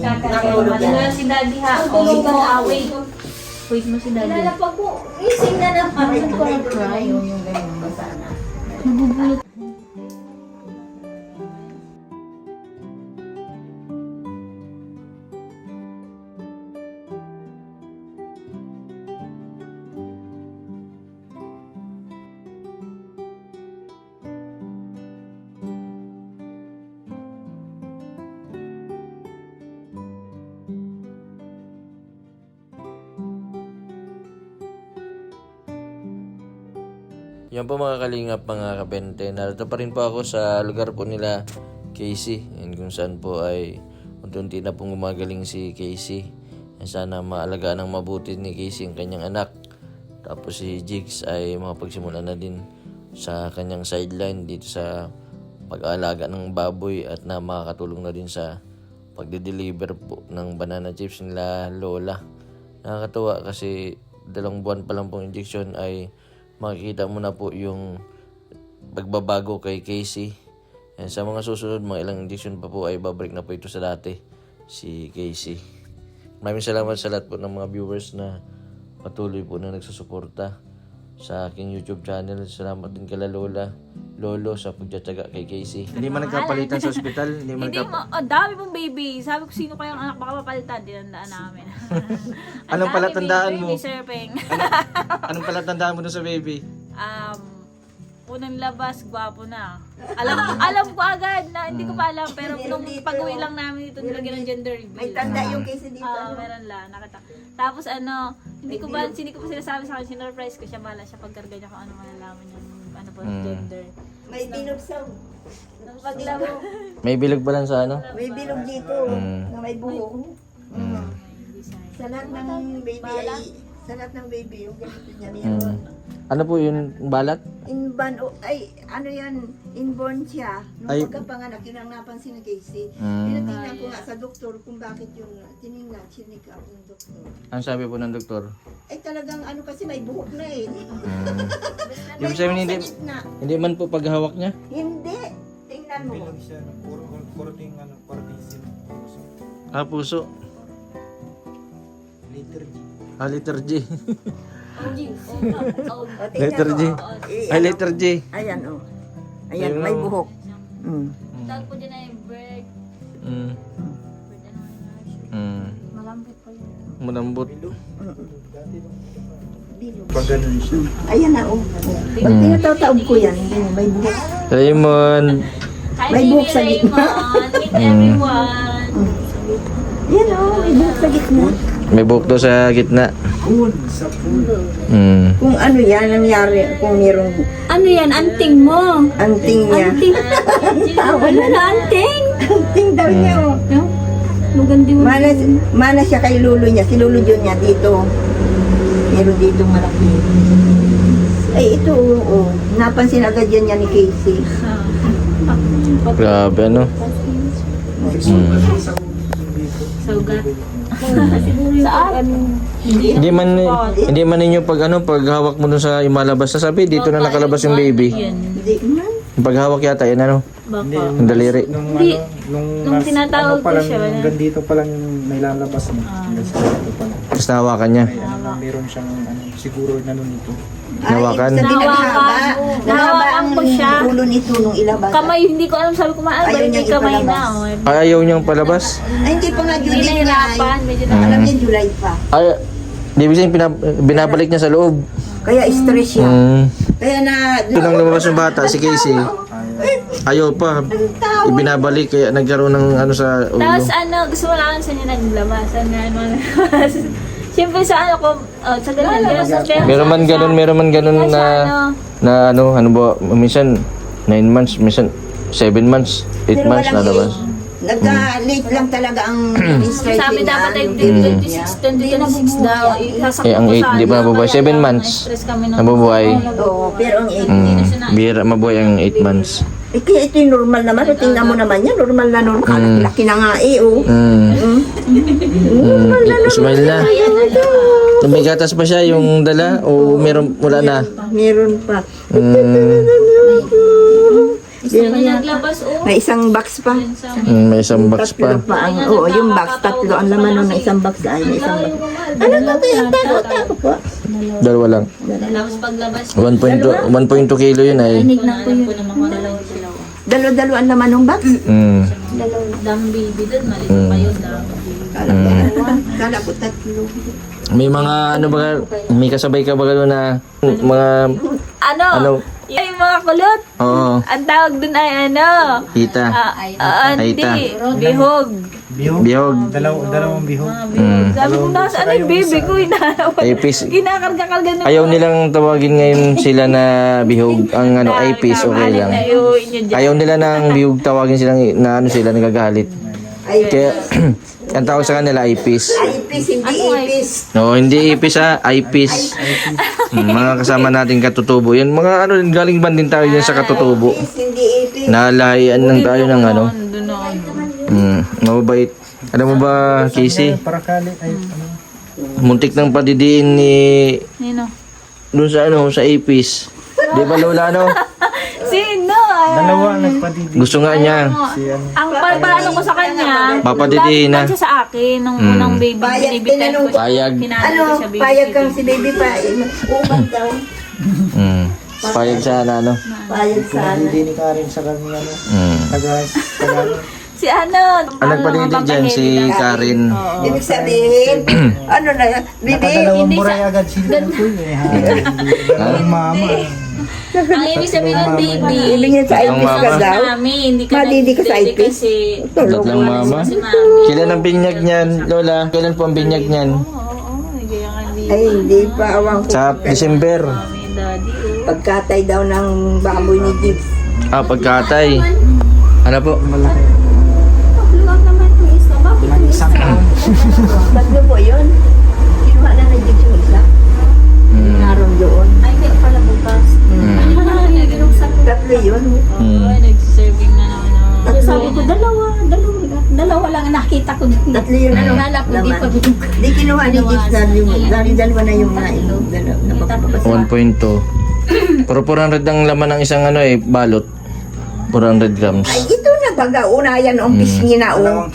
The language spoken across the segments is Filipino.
Kakatulog na si Daddy ha. Wait. Wait mo si Daddy. Lalapag ko. Ising na naman. Yung ganyan, basa na. Nabubulot. Yan po mga kalingap, mga kabente. Narito pa rin po ako sa lugar po nila Casey. And kung saan po ay unti-unti na pong gumagaling si Casey. And sana maalagaan ng mabuti ni Casey ang kanyang anak. Tapos si Jigs ay makapagsimula na din sa kanyang sideline dito sa pag-aalaga ng baboy at na makakatulong na din sa pagde-deliver po ng banana chips nila Lola. Nakakatuwa kasi 2 buwan pa lang pong injection ay makikita mo na po yung pagbabago kay Casey. And sa mga susunod, mga ilang injection pa po ay babalik na po ito sa dati, si Casey. Maraming salamat sa lahat po ng mga viewers na patuloy po na nagsusuporta sa aking YouTube channel. Salamat din kala Lola, Lolo sa pagtsatsaga kay Casey. Hindi man nagkapalitan sa ospital? Hindi man Dami mong baby. Sabi ko sino kayang anak baka mapalitan. Dinandaan namin. Anong palatandaan mo? Baby surfing. Anong palatandaan mo dun sa baby? Unang labas, gwapo na. Alam ko agad na hindi ko pa alam. Pero nung pag-uwi lang namin dito, nilagyan ng gender reveal. May tanda yung case dito. Meron lang. Tapos hindi ko pa sinasabi sa akin, sinurprise ko siya. Bala siya pagkarga niya kung ano malalaman yung gender. May bilog sa... Nung paglaro, May bilog pa lang sa ano? May bilog dito. Na may buhok. Sa lahat ng baby ay... Sa lahat ng baby, yung ganito niya meron. Ano po yung balat? Inborn siya. Nung Ay. pagkapanganak, yun ang napansin ng Casey. Tinatingnan ko nga sa doktor kung bakit yun. Tinignan, chinik ako ng doktor. Ano sabi po ng doktor? Ay talagang kasi may buhok na eh. Ibig sabihin buhok sa gitna. hindi man po paghawak niya? Hindi. Tingnan mo. Bilog siya ng korting kortisin. Puso. Liter G. Letter G. O, tingnan Letter mo. G. Ay, letter G. Ayan o. Ayan, may buhok. tawag po dyan ay bird. Mm. Mm. Malambot pa yun. Malambot. Bilog. Pag ganun siya. Ayan na o. Pag tinatataob ko yan, may buhok. Raymond. May buhok sa gitna. Meet everyone. Yan o, may buhok sa gitna. May buhok daw sa gitna. Sa pool. Mm. Kung ano yan, nangyari, kung mayroong Ano yan? Anting mo? anting niya. Tawa na anting. Anting daw niya o. Magandi mo. Mana siya kay lulo niya. Si lulo John niya dito. Meron dito malaki. Ay, ito oo. Napansin agad yan niya ni Casey. Grabe, ano? Sugat. Saan? Hindi man ninyo pag hawak mo dun sa imalabas. Sabi, dito na nakalabas yung baby. Hindi man. Yung paghawak yata, yan ano? Baka. Yung daliri. Nung tinatawag ko siya, wala. Hanggang dito pa lang yung nailalabas niya. Hanggang sa dito pa lang. Tapos nahawakan niya. Meron siyang siguro na nun ito. Nahawakan? Ay, ibig sabihin, Nahawakan. naghaba Nahawakan ko siya. ulo nito nung ilabas. Kamay, hindi ko alam. Sabi ko Ayaw ba niyang hindi kamay na. ipalabas. Ay, ayaw niyang palabas? Ay, hindi pa nga Hindi July nga. nahirapan. Medyo Alam niya July pa. Ay, di ba binabalik niya sa loob? Kaya stress siya. Kaya na... Ito nang lumabas yung bata, si Casey. Ayaw pa. Ibinabalik, kaya nagkaroon ng ano sa ulo. Tapos gusto mo lang sa niya naglabas. Siyempre sa ko, sa ganun. Meron man ganun na ano ba, minsan 9 months, minsan 7 months, 8 months nalabas. Nagka-late lang talaga ang stress Sabi niya. dapat ay Yung 26 daw. Ang 8, di ba nabubuhay? 7 months nabubuhay. Oo, pero ang 8. Bihira mabuhay ang 8 months. Eh, kaya ito yung normal naman. O, tingnan mo naman yan. Normal na normal. Laki na nga eh, oh. Smile na. May gatas pa siya yung dala o meron wala na? Meron pa. Gusto ko naglabas, oh. May isang box pa. Yan sa May isang box Tatlo pa. pa ang, oo, yung box, tatlo ang laman nun ng isang box ay may isang box. Ano ba ito yung tago po? Dalawa lang. Tapos paglabas, 1.2 kilo yun ay. tinignan ko naman ko dalawang sila. Dalo-dalo ang laman ng box. Daming baby doon, maliit pa yun. Kala ko tatlo. May mga ano ba, may kasabay ka ba gano'n na mga Ano? Yung mga kulot. oo, Ang tawag doon ay ano? kita, Hindi. Aita. Bihog. Bihog. bihog, Dalawang bihog. Sabi ko, nasaan yung baby ko? Ipis. Kinakarga-karga na. Ayaw nilang tawagin ngayon sila na bihog, ang ano, ipis, okay lang. Ayaw nila ng bihog, tawagin silang na ano sila, nagagalit. Kaya, ang tawag sa kanila, ipis. Ipis, hindi ipis. No, hindi ipis ipis. Mga kasama natin katutubo. Yan, mga ano, galing ban din tayo yan sa katutubo. Ipis, hindi ipis. Nalayan lang tayo ng ano. Doon. Mababait. Alam mo ba, Casey? Para kali ay ano. Muntik ng padidiin ni Nino? doon sa ano, sa ipis. Di ba Lola, no? Sino? Dalawa nagpadidi. Gusto nga niya. Si ano. Ang parang ko sa kanya, Papadidiin na. siya sa akin nung unang baby. Payag, Binibitan tinanong ko. ko. Payag. Kinanong Ano, ko siya, baby. payag kang si baby pa. Ubat daw. Payag siya na ano. Payag sana. Hindi ni Karen sa kanya ano. Taga Si ano? Ang nagpadidi dyan, si Karen. Ibig sabihin, ano na, baby, Nakadalawang Hindi buray agad sila nito eh. Ang mama. Ang ibig sabihin ng baby. ibigin sa Ang ipis ka mama. daw. Mami, hindi ka Madidi ka sa nagdidi ipis? kasi Tatlong mama. si Mami. Kailan ang binyag niyan, Lola? Kailan po ang binyag niyan? Oo, hindi ka baby. Ay, hindi pa awang ko. Sa December. Mami, daddy, oh. Pagkatay daw ng baboy ni Gibbs. Pagkatay. Ano po? Isang Tatlo po yun. Kinuha na ni Gibbs yung isa. Naroon doon. Ay, kaya pala bukas. Tatlo yun. Ay, nag-serving na naman. Sabi ko, dalawa lang ang nakita ko doon. Tatlo yun. Ano? Wala po, di pa binuka. Di kinuha ni Gibbs na yung, dalawa na yung nailog. Napapapasa. 1.2. Pero 400 ang laman ng isang ano balot. 400 grams. Ay, ito na baga. Una, yan ang pisngi na o.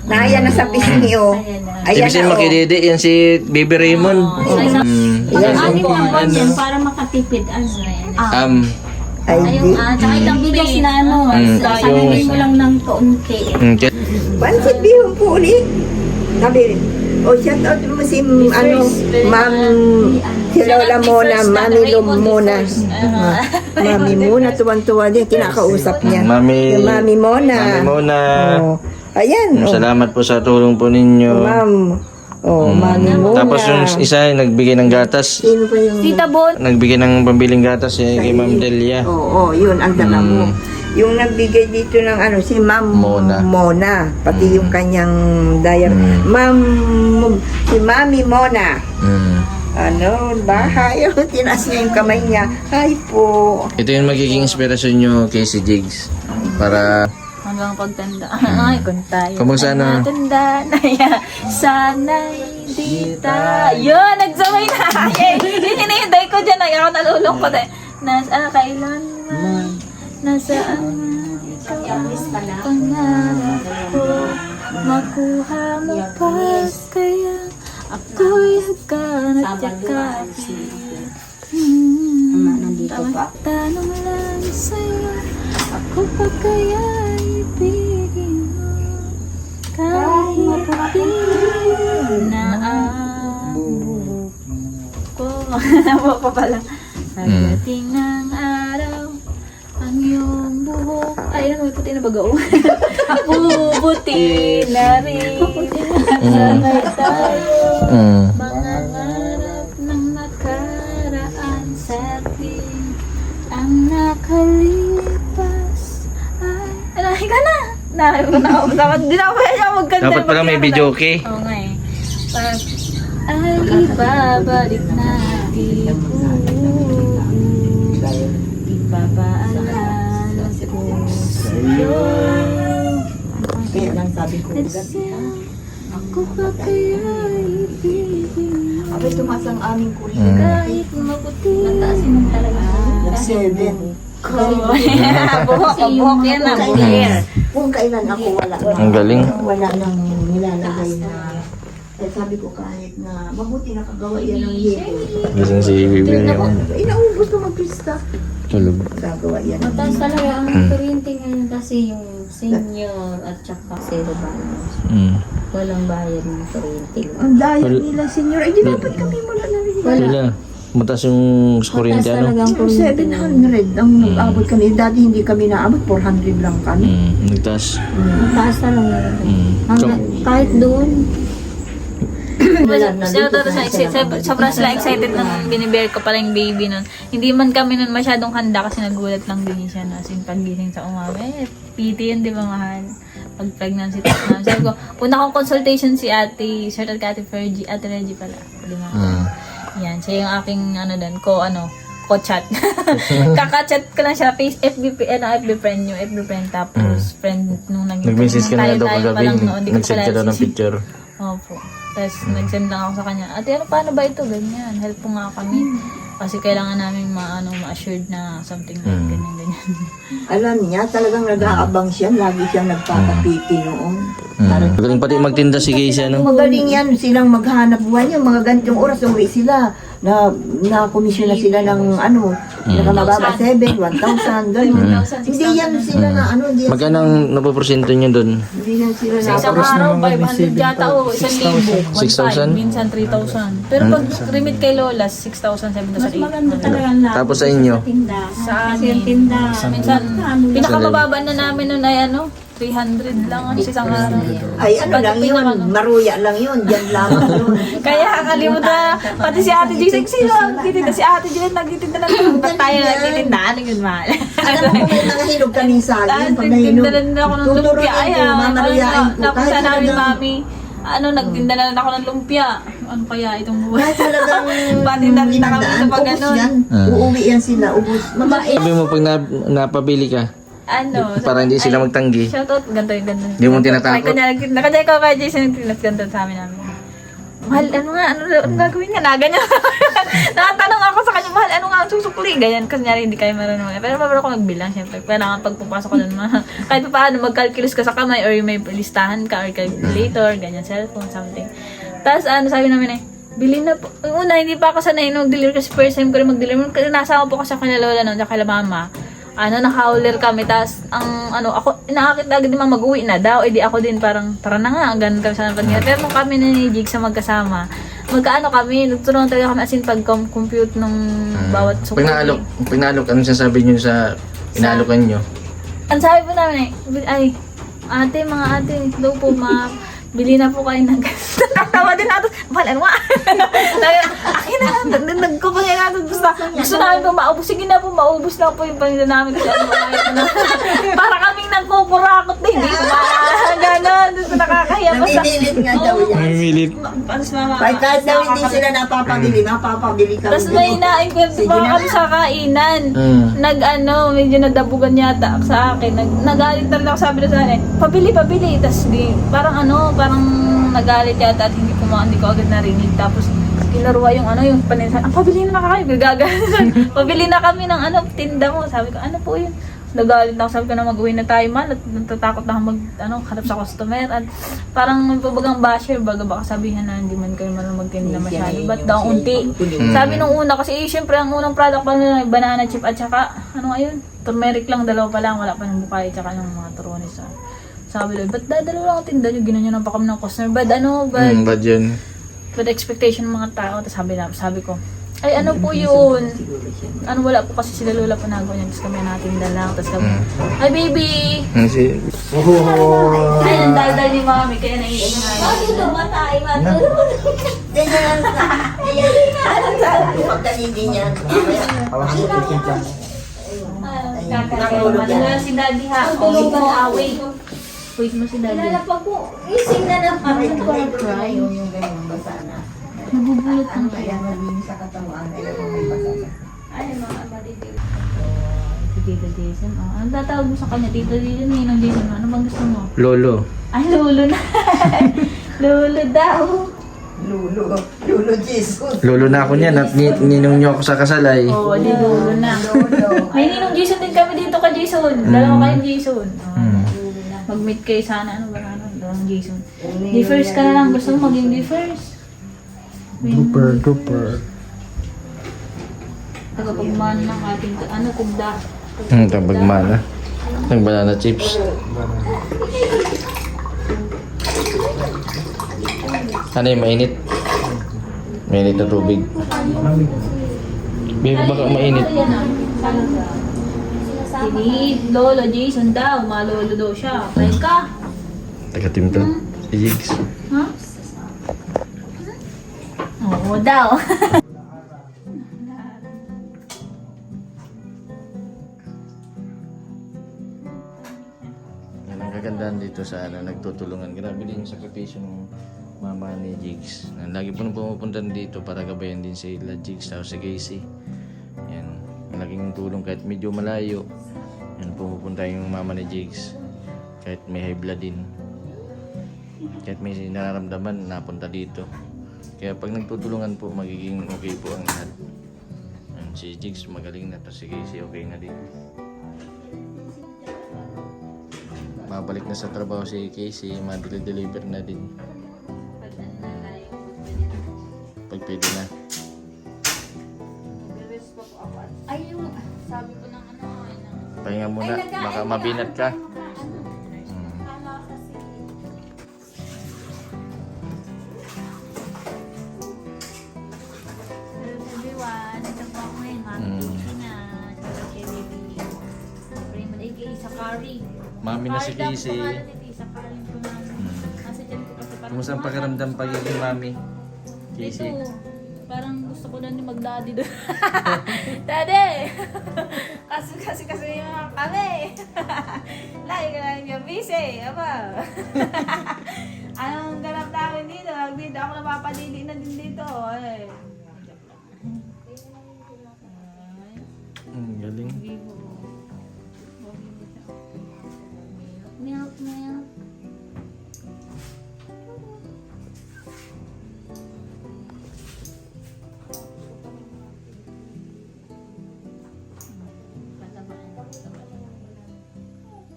Naya na sa pisngi o. Ayan Ibig sabihin na o. makididi, yan si Baby Raymond. Ano po ang yan para makatipid? Ano? Ay, di. Tsaka itang bigas na ano, sasabihin mo lang ng kaunti. Pansit bihon po ulit. Sabi, shout out mo si, ma'am, si Lola Mona, Mami Mona. Mami Mona, tuwan-tuwa din, kinakausap niya. Mami- Yung Mami Mona. Mami Mona. Oh. Ayan, Salamat po sa tulong po ninyo. ma'am. Mami Mona. Tapos yung isa nagbigay ng gatas. Sino pa yung... Tita Bon. Nagbigay ng pambiling gatas kay Ma'am Delia. Oo, yun, ang dala mo. Yung nagbigay dito ng si Ma'am Mona. Pati yung kanyang diary. Ma'am, si Mami Mona. Ano, bahay. Tinaas niya yung kamay niya. Hi po. Ito yung magiging inspirasyon nyo kay si Jigs. Para Hanggang pagtanda. Ay, kung tayo. Kumusta na? Tanda na yan. Sana'y di tayo. Yun, nagsabay na. Yay! Yun hinihinday ko dyan. Ay, ako nalulungkot eh. Kailan man. Nasaan pangarap ko. Makuha mo pa. Kaya ako'y hagkanat yakapin. Nandito pa. Tanong lang sa'yo, ako pa kaya ibigin mo kahit maputi na ang buhok ko. Buhok ko pala. Pagdating ng araw, ang iyong buhok. Ay, may puti na baga. Puputi na rin. Sabay tayo. Mga ngarap ng nakaraan sa atin ang nakalipas ay... Ay, ka na! Dapat din ako kaya siya magkanta. dapat pala may video okay. Oo nga eh. Ay, ibabalik natin. Ipapaalala ko sa'yo. Kaya lang sabi ko. Ako pa kaya ibigin mo Abay, tumas ang aming kulit. kahit maputi. Nataasin mo talaga. 7. Buhok yan na. Kung kailan ako wala na. Ang galing. Wala nang nilalagay na. Eh, sabi ko kahit na mabuti nakagawa yan ng yelo. Gising si Bibi niya. Inaubos ko mag-pista. Tulog. Gagawa yan. Mataas talaga ang kuryente ngayon kasi yung senior at saka zero balance. Walang bayad ng kuryente. Ang daya nila, senyor. Ay, di dapat kami wala na rin. Wala. Mataas yung kuryente Mataas ano? talaga ang kuryente ngayon. 700 ang nag-abot kami. Dati hindi kami naabot, 400 lang kami. Nagtaas. Mataas talaga. Hanggang, kahit doon, Sobrang sila excited nang binibigay ko pala yung baby nun. Hindi man kami nun masyadong handa kasi nagulat lang din siya na sin pagising sa umaga. PT yun, di ba mahal? Pag pregnancy test namin. Sabi ko, una kong consultation si ate, shout out kay ate Reggie pala. Di ba? Yan, siya yung aking ko-chat. Kaka-chat ko lang siya, FB friend yung FB friend. Tapos friend nung Nag-message ka na daw kagabi. Nag-send ka daw ng picture. Opo. Tapos nag-send lang ako sa kanya, ate, paano ba ito? Ganyan. Help po nga kami. Kasi kailangan namin ma-assured na something like ganyan. Alam niya, talagang nag-aabang siya. Lagi siyang nagpapapiti noon. Magaling pati magtinda si Casey, ano? Magaling yan silang maghanap buhay. Yung mga ganitong oras, uwi sila. Na-commission na sila ng nakamababa 7, 1,000, gano'n. Hindi yan sila na hindi yan Magkano ang napoporsyento niyo doon? hindi yan sila Sa na isang araw, 500 yata o 1,000. 6,000? Minsan 3,000. Pero pag remit kay Lola, 6,000, 7,000, mas maganda talaga ang lahat. Tapos sa inyo? Tinda. Sa Kasi yung amin. tinda. Minsan, pinakamababa na namin nun ay 300 lang sa isang araw. Ay, lang yun. Maruya lang yun. Diyan lamang yun. Kaya kakalimutan na, pati si Ate G, sino ang nagtitinda? Si Ate G nagtitinda na lang. Ba't tayo nagtitinda? Ano yun, mahal? Alam mo, may mga hinog kaming saging. Pag nahinog, Nagtinda na rin ako ng lumpia. Ay, mamaruyain ko. napunta namin, mami. Nagtinda na rin ako ng lumpia. Ano kaya itong buhay? Kahit talagang Pati na kami sa pag ubus ganun. yan. Uuwi yan sila. Ubus. Mabait. Sabi mo pag napabili ka, para hindi sila magtanggi. Shoutout, ganito yung ganito. Hindi mo tinatakot? Nakadya ko kay Jason, ganito sa amin namin. Mahal, ano gagawin niya? Ganyan. Nakatanong ako sa kanya, mahal, ano nga ang susukli? Ganyan, kasi nyari hindi kayo marunong. Pero mabaro ko nagbilang, syempre. Kailangan pagpupasok ko nun, kahit pa paano, mag-calculus ka sa kamay, or may listahan ka, or calculator, ganyan, cellphone, something. Tapos, sabi namin bili na po. Una, hindi pa ako sanay mag-deliver kasi first time ko rin mag-deliver. Nasama po kasi ako kay Lola noon, kay mama. Nakahauler kami, tas ako, inaakit agad naman mag-uwi na daw, di ako din parang, tara na nga, ganun kami sa pagkakita. Pero nung kami ni Jig sa magkasama, kami, nagtulungan talaga kami as in pag-compute nung bawat sukli. Pag naalok, anong sasabi niyo sa inaalokan niyo? Ang sabi po namin mga ate, daw po bili na po kayo ng gas. Natawa din natin. Mahal, ano nga? Akin na, nagkupangin natin. Gusto namin po maubos. Sige na po, maubos na po yung paninda namin. Kasi para kaming nagkukurakot din. Hindi ko gano'n. Nakakahiya pa sa... Namimilit nga daw yan. Namimilit. Kahit daw hindi sila napapabili, mapapabili kami. Tapos may naikwento pa kami sa kainan. Medyo nadabugan yata sa akin. Nagalit na rin ako, sabi na sa akin, pabili. Tapos parang nagalit yata at hindi ko agad narinig. Tapos kinarwa yung paninsan. Pabili na kayo. Gagalit. Pabili na kami ng tinda mo. Sabi ko, ano po yun? Nagalit na ako. Sabi ko na mag-uwi na tayo man. At natatakot na ako hanap sa customer. At parang magpabagang basher. Baka sabihin na hindi man kayo magtinda masyado. Ba't daw unti? Sabi nung una kasi syempre ang unang product pa nila banana chip at saka turmeric lang, dalawa pa lang. Wala pa ng bukay at saka ng mga turones. Sabi doon, ba't dalawa lang ang tinda nyo? Ginanyan pa kami ng customer. Bad yun. Bad expectation ng mga tao. Tapos sabi ko, ay ano po yun? Wala po kasi sila Lola pa nagawa niya. Tapos kami natinda lang. Tapos kami, ay baby! Ay, ang daldal ni mami. Kaya naiiyak na yun. Ay, lumatay. Ganyan lang. Pagkalindi niya. Ano si daddy ha? Tulog mo, away. Wait mo si daddy. Lalapag ko, ising na naman. Yung ganyan, basa na. Nabubulot ang Kaya malinis sa katawan. Kaya may basa na. ay, mga abadidil. Si Tito Jason. Ang tatawag mo sa kanya, Tito Jason, Ninong Jason. Ano bang gusto mo? Lolo. Ay, lolo na. Lolo daw. Lulo Jesus. Lolo na ako niyan at ninong niyo ako sa kasalay. Oo, di dulo na. May ninong Jason din kami dito ka Jason. Dalawa kayong Jason. Mag-meet kayo sana. Ano ba ano? Dalawang Jason. Di first ka na lang. Gusto mo maging di first. Grouper. Tagapagmana ng ating tugda. Tabagmana. Ng banana chips. Ano yung mainit? Mainit na tubig. Baby, baka mainit. Sinid, Lolo Jason daw. Malolo daw siya. Friend ka? Tagatim to. Si Jigs. Ha? Oo daw. Yan ang kagandahan dito sa nagtutulungan. Grabe din yung sakripisyo ng mama ni Jigs. Lagi po nang pumupunta dito para gabayan din sila Jigs tapos si Casey. Yan. Malaking tulong kahit medyo malayo. Yan, pumupunta yung mama ni Jigs. Kahit may high blood din. Kahit may nararamdaman, napunta dito. Kaya pag nagtutulungan po, magiging okay po ang lahat. Yan, si Jigs magaling na, tapos si Casey okay na din. Mabalik na sa trabaho si Casey, ma-deliver na din. Pag pwede na. Ay, yung sabi ko ng ano. Pahinga muna, baka mabinat ka. Hello everyone, ito po ako ngayon. Mami na. Hello kay baby. Pray mo na kay Isa Kari. Mami na si Casey. Isa Kari po namin. Nasa dyan ko kasi parang Kumusta ang pakiramdam pagiging mami? Casey? ito, parang gusto ko na ni mag-daddy doon. Daddy! kasi yung mga kami. Lagi ka lang yung busy. Aba. Anong ganap namin dito? Dito ako napapadili na din dito. Ay. Galing. Milk, milk.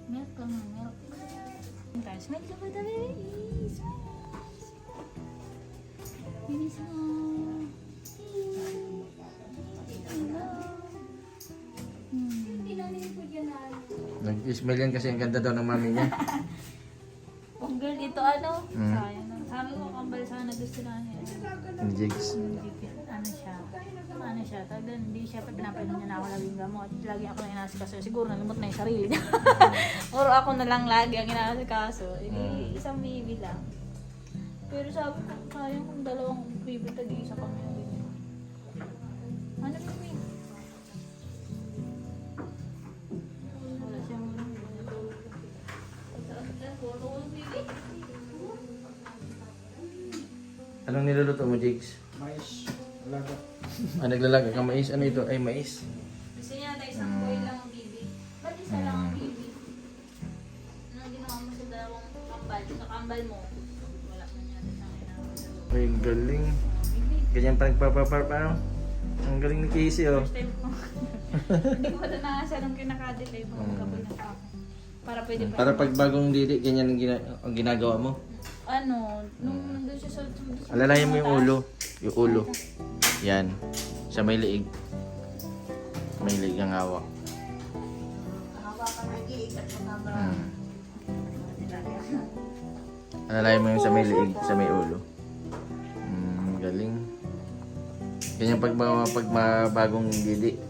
Milk ka nga, milk. Guys, milk ka ba dali? Bilis mo. Nag-smile yan kasi ang ganda daw ng mami niya. Oh girl, ito ano? Sayang na. Sabi ko, kambal sana gusto na niya. Ni Jigs. Ano siya, talagang hindi siya pinapainom niya na ako laging gamot. Lagi ako na inasikaso. Siguro nalimot na yung sarili niya. Puro ako na lang lagi ang inasikaso. Hindi, isang baby lang. Pero sabi ko, sayang kung dalawang baby, tag-iisa kami na ganyan. Ano baby? Wala siyang Anong niluluto mo, Jigs? Mais. Alaga. Naglalaga ka mais? Ano ito? Ay, mais. Gusto niya na isang boy lang ang baby. Ba't isa lang ang baby? Ano ginawa mo sa dalawang kambal? Sa kambal mo, wala na niya isang inawa. Ay, galing. Ganyan pa nagpapaparang. Ang galing ni Casey, oh. First time ko. Hindi ko pa ito nakasya nung kinakadelay mo. Kapag na ako. Para pwede pa. Para pag bagong dili, ganyan ang ginagawa mo. Ano, nung nandun siya sa... Alalayan mo yung ulo. Yung ulo. Yan. Sa may liig. May liig ang hawak. Alalayan mo yung sa may liig, sa may ulo. Galing. Ganyan pag bagong dili.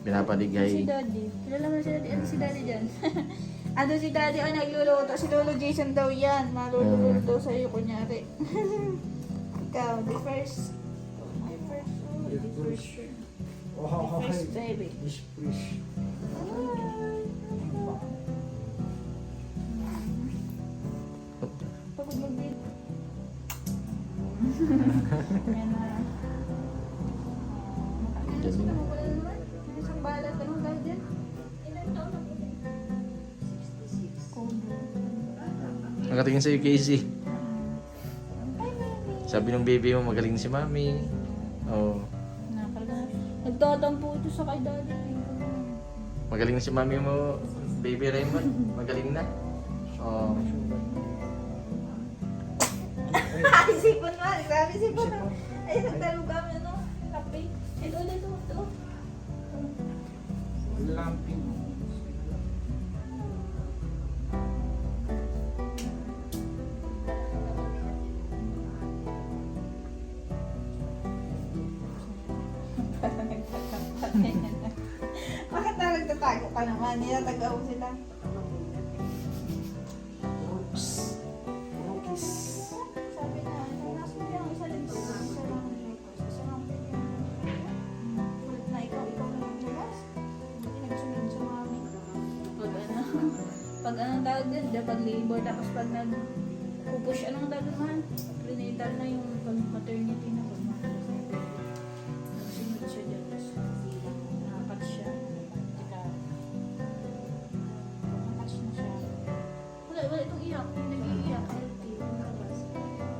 Pinapaligay. Si Daddy. Kilala mo si Daddy? Ano si Daddy dyan? Ano si Daddy? Ay, nagluluto. Si Lolo Jason daw yan. Maluluto daw sa'yo, kunyari. Ikaw, the first. My first. The first. Oh, First baby. Fish. Pagod mag-date. Yan na. Galing. Wala naman. May isang balat. Anong dahil dyan? Ilan taon na po? 66. Kobo. Nakatingin sa'yo, Casey. Sabi ng baby mo, magaling si mami. Oh. Nagtatampo ito sa kay daddy. Magaling na si mami mo, baby Raymond. Magaling na. Oh. Ay, sipon mo. Sabi sipon mo. Ay, nagtalong kami, ano? Kape. Ito. Lamping. Bakit na nagtatago ka naman? Nilatagaw sila. Oops. Rookies. Sabi na, nasa mo yung isa dito. Isa lang. Kulit na ikaw lang nagtulas. Hindi nagsunod sa mami. Pag anong tawag din, pag labor, tapos pag nag-pupush, anong tawag naman? Prenatal na yung pag maternity na. Nagsunod siya dyan. Nakakat siya. Nakakat na siya. Wala itong iyak. Hindi nag-iiyak. Healthy.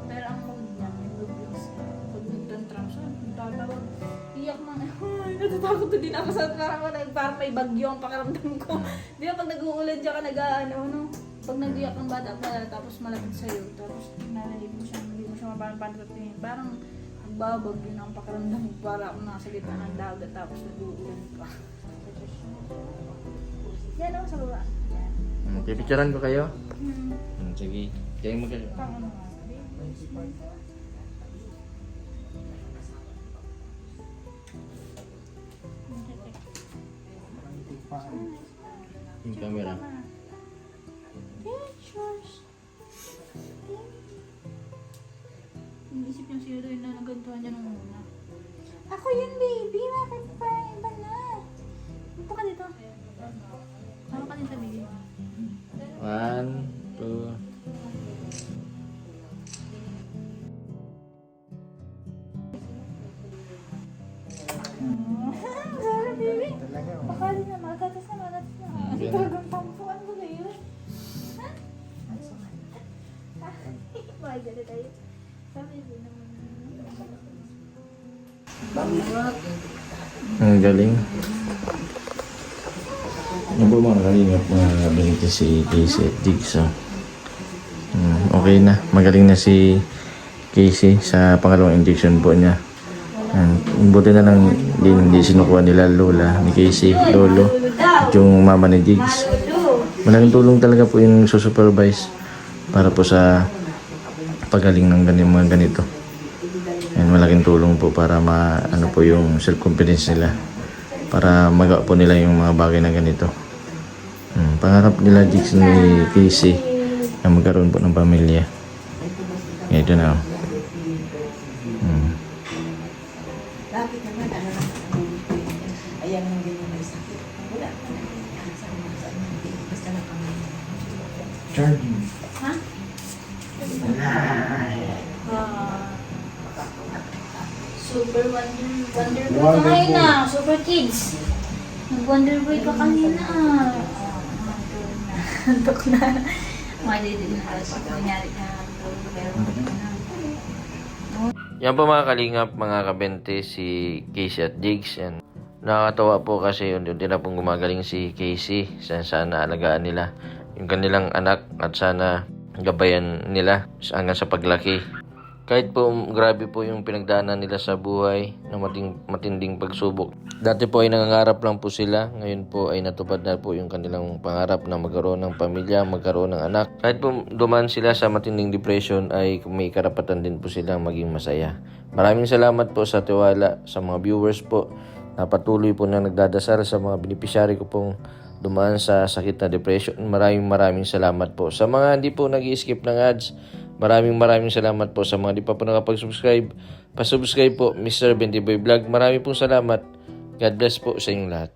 Pero ang mood niya, yung lublos. Pag nagtantram siya, nagtatawag. Iyak na. Ay, natatakot to din ako sa parang may bagyo ang pakiramdam ko. Di ba pag nag-uulan siya ka no? Pag nag-iyak ang bata pa, tapos malapit sa'yo, tapos nalalig mo siya, hindi mo siya mapapantratin. Parang nagbabagyo na ang pakiramdam ko. Para ako nasa gitna ng dagat, tapos nag-uulan pa. Yan ako sa baba. Yan. Pipicturean ko kayo? Sige. Kaya magaling. Pang ano nga. Yung camera. Pictures. Inisip yung si Roy na nagantuhan niya nung una. Ako yun, baby. Bakit pa? Iba na. Upo ka dito. Tama ka din sa baby. 1, 2. Sorry, baby. Talaga. Pakali na, magatas na. Okay na. Talagang tampuan mo na yun. Ha? Bakit gano'n tayo? Sabi din naman. Ang galing. Ano po mga kalingap mga biniti si Casey at Diggs. Okay na. Magaling na si Casey sa pangalawang injection po niya. Buti na lang hindi sinukuha nila lola ni Casey, lolo, at yung mama ni Diggs. Malaking tulong talaga po yung susupervise para po sa pagaling ng mga ganito. And malaking tulong po para ano po yung self-confidence nila para magawa po nila yung mga bagay na ganito. Pangarap nila Diggs ni Casey na magkaroon po ng pamilya. Ito na. Bakit naman, ayan ang ganyan may sakit. Wala ka na. Basta lang kami. Charging. Ha? Super Wonder Boy ka ngayon na. Super Kids. Nag-Wonder Boy ka kanina. Antok na. Madidin na kasi kunyari na. Yan po mga kalingap, mga kabente, si Casey at Diggs. Yan. Nakakatawa po kasi unti na pong gumagaling si Casey. Sana alagaan nila yung kanilang anak at sana gabayan nila hanggang sa paglaki. Kahit po grabe po yung pinagdaanan nila sa buhay ng matinding pagsubok. Dati po ay nangangarap lang po sila. Ngayon po ay natupad na po yung kanilang pangarap na magkaroon ng pamilya, magkaroon ng anak. Kahit po duman sila sa matinding depression ay may karapatan din po silang maging masaya. Maraming salamat po sa tiwala sa mga viewers po na patuloy po na nagdadasal sa mga beneficiary ko pong dumaan sa sakit na depression. Maraming salamat po. Sa mga hindi po nag-i-skip ng ads, maraming salamat po. Sa mga hindi pa po nakapag-subscribe, pa-subscribe po Mr. Bendiboy Vlog. Maraming pong salamat. God bless po sa inyong lahat.